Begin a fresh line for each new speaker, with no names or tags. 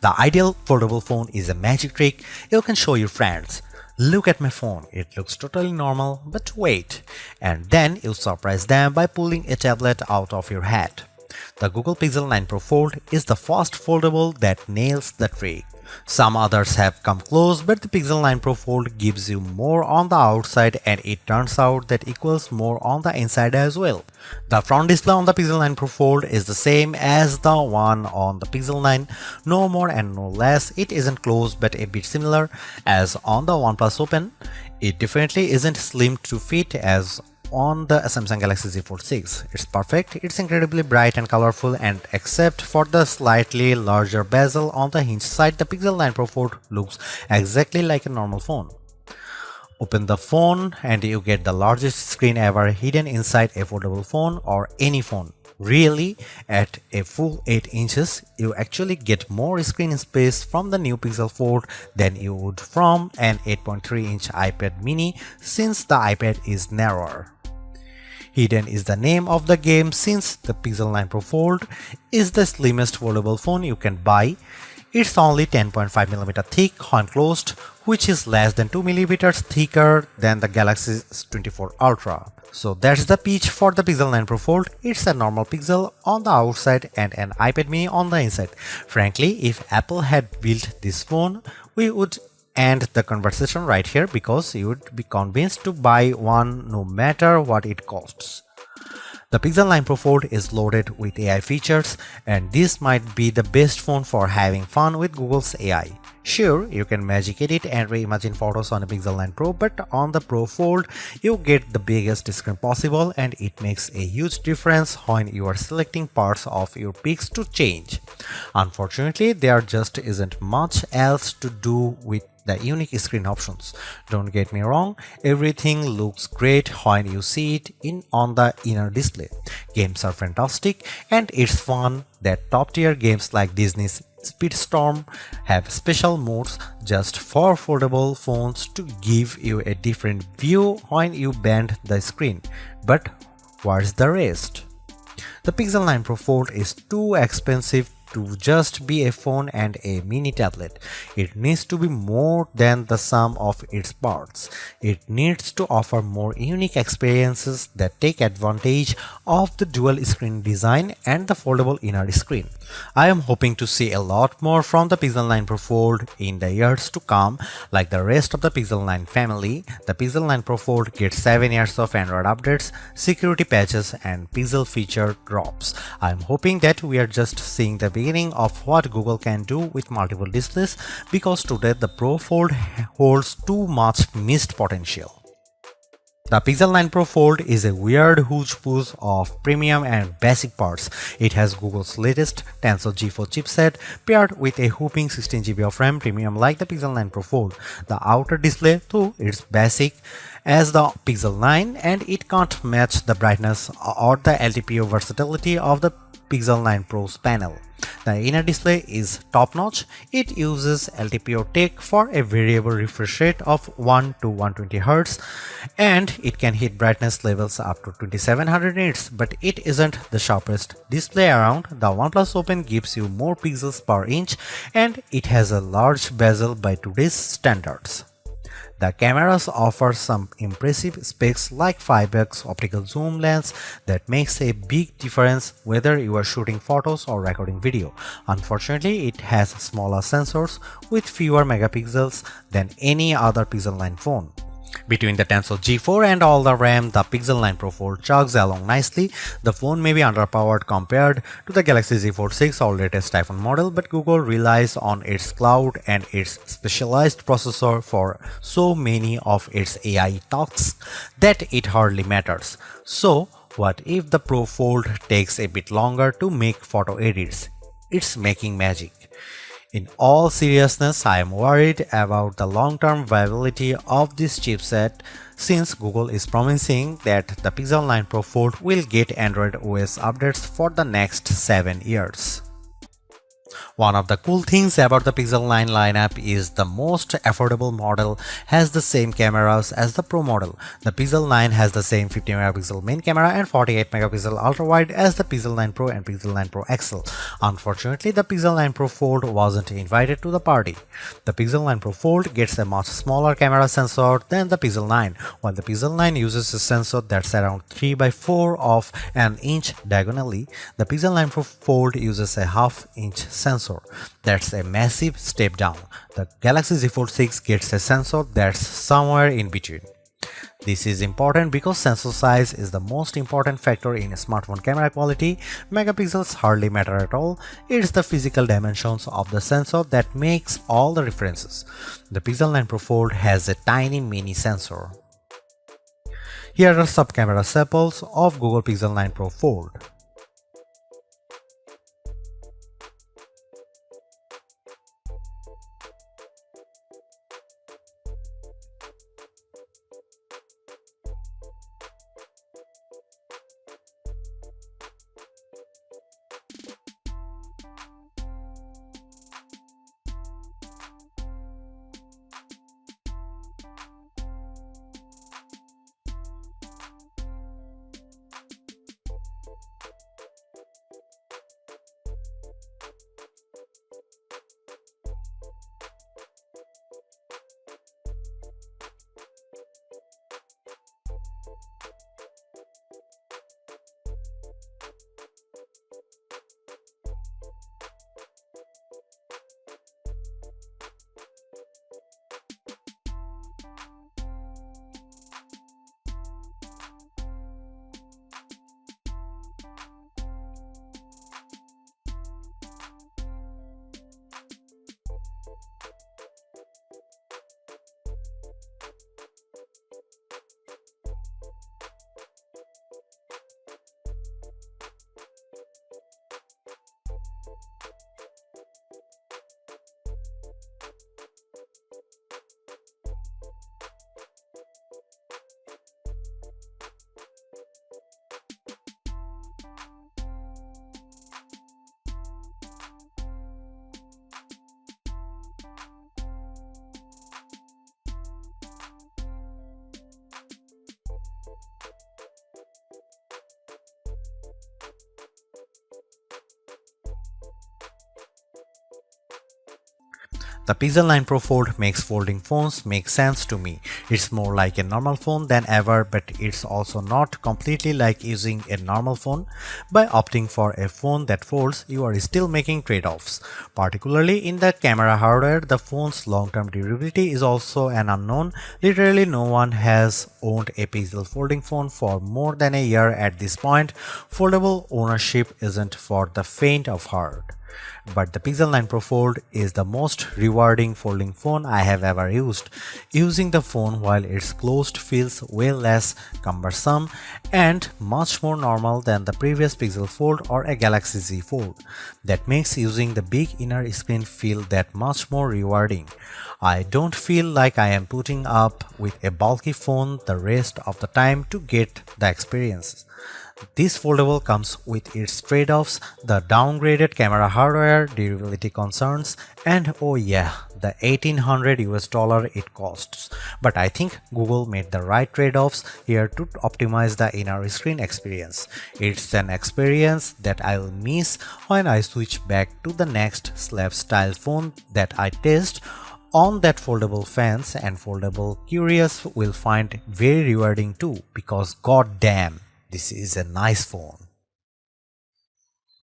The ideal foldable phone is a magic trick you can show your friends. Look at my phone, it looks totally normal, but wait. And then you surprise them by pulling a tablet out of your hat. The Google Pixel 9 Pro Fold is the first foldable that nails the trick. Some others have come close, but the Pixel 9 Pro Fold gives you more on the outside, and it turns out that equals more on the inside as well. The front display on the Pixel 9 Pro Fold is the same as the one on the Pixel 9, no more and no less. It isn't close but a bit similar as on the OnePlus Open. It definitely isn't slim to fit as on the Samsung Galaxy Z Fold 6. It's perfect, it's incredibly bright and colorful, and except for the slightly larger bezel on the hinge side, the Pixel 9 Pro Fold looks exactly like a normal phone. Open the phone and you get the largest screen ever hidden inside a foldable phone or any phone. Really, at a full 8 inches, you actually get more screen space from the new Pixel Fold than you would from an 8.3-inch iPad mini, since the iPad is narrower. Hidden is the name of the game, since the Pixel 9 Pro Fold is the slimmest foldable phone you can buy. It's only 10.5mm thick when closed, which is less than 2mm thicker than the Galaxy S24 Ultra. So that's the pitch for the Pixel 9 Pro Fold. It's a normal Pixel on the outside and an iPad mini on the inside. Frankly, if Apple had built this phone, we would end the conversation right here, because you would be convinced to buy one no matter what it costs. The Pixel 9 Pro Fold is loaded with AI features, and this might be the best phone for having fun with Google's AI. Sure, you can magic edit and reimagine photos on a Pixel 9 Pro, but on the Pro Fold, you get the biggest screen possible, and it makes a huge difference when you are selecting parts of your pics to change. Unfortunately, there just isn't much else to do with the unique screen options. Don't get me wrong, everything looks great when you see it on the inner display. Games are fantastic, and it's fun that top-tier games like Disney's Speedstorm have special modes just for foldable phones to give you a different view when you bend the screen. But what's the rest? The Pixel 9 Pro Fold is too expensive to just be a phone and a mini tablet. It needs to be more than the sum of its parts. It needs to offer more unique experiences that take advantage of the dual screen design and the foldable inner screen. I am hoping to see a lot more from the Pixel 9 Pro Fold in the years to come. Like the rest of the Pixel 9 family, the Pixel 9 Pro Fold gets 7 years of Android updates, security patches, and Pixel feature drops. I am hoping that we are just seeing the beginning of what Google can do with multiple displays, because today the Pro Fold holds too much missed potential. The Pixel 9 Pro Fold is a weird hodgepodge of premium and basic parts. It has Google's latest Tensor G4 chipset paired with a whopping 16GB of RAM, premium like the Pixel 9 Pro Fold. The outer display, though, is basic as the Pixel 9, and it can't match the brightness or the LTPO versatility of the Pixel 9 Pro's panel. The inner display is top-notch. It uses LTPO tech for a variable refresh rate of 1 to 120Hz, and it can hit brightness levels up to 2700 nits, but it isn't the sharpest display around. The OnePlus Open gives you more pixels per inch, and it has a large bezel by today's standards. The cameras offer some impressive specs like 5x optical zoom lens that makes a big difference whether you are shooting photos or recording video. Unfortunately, it has smaller sensors with fewer megapixels than any other Pixel 9 phone. Between the Tensor G4 and all the RAM, the Pixel 9 Pro Fold chugs along nicely. The phone may be underpowered compared to the Galaxy Z Fold 6 or latest iPhone model, but Google relies on its cloud and its specialized processor for so many of its AI tasks that it hardly matters. So, what if the Pro Fold takes a bit longer to make photo edits? It's making magic. In all seriousness, I am worried about the long-term viability of this chipset, since Google is promising that the Pixel 9 Pro Fold will get Android OS updates for the next 7 years. One of the cool things about the Pixel 9 lineup is the most affordable model has the same cameras as the Pro model. The Pixel 9 has the same 50 megapixel main camera and 48 megapixel ultra wide as the Pixel 9 Pro and Pixel 9 Pro XL. Unfortunately, the Pixel 9 Pro Fold wasn't invited to the party. The Pixel 9 Pro Fold gets a much smaller camera sensor than the Pixel 9, while the Pixel 9 uses a sensor that's around 3 by 4 of an inch diagonally. The Pixel 9 Pro Fold uses a half-inch sensor. That's a massive step down. The Galaxy Z Fold 6 gets a sensor that's somewhere in between. This is important because sensor size is the most important factor in smartphone camera quality. Megapixels hardly matter at all. It's the physical dimensions of the sensor that makes all the differences. The Pixel 9 Pro Fold has a tiny mini sensor. Here are some camera samples of Google Pixel 9 Pro Fold. The Pixel 9 Pro Fold makes folding phones make sense to me. It's more like a normal phone than ever, but it's also not completely like using a normal phone. By opting for a phone that folds, you are still making trade-offs. Particularly in the camera hardware, the phone's long-term durability is also an unknown. Literally no one has owned a Pixel folding phone for more than a year at this point. Foldable ownership isn't for the faint of heart. But the Pixel 9 Pro Fold is the most rewarding folding phone I have ever used. Using the phone while it's closed feels way less cumbersome and much more normal than the previous Pixel Fold or a Galaxy Z Fold. That makes using the big inner screen feel that much more rewarding. I don't feel like I am putting up with a bulky phone the rest of the time to get the experience. This foldable comes with its trade-offs, the downgraded camera hardware, durability concerns, and oh yeah, the $1800 it costs. But I think Google made the right trade-offs here to optimize the inner screen experience. It's an experience that I'll miss when I switch back to the next slab style phone that I test on that foldable fans, and foldable curious will find very rewarding too, because goddamn, this is a nice phone.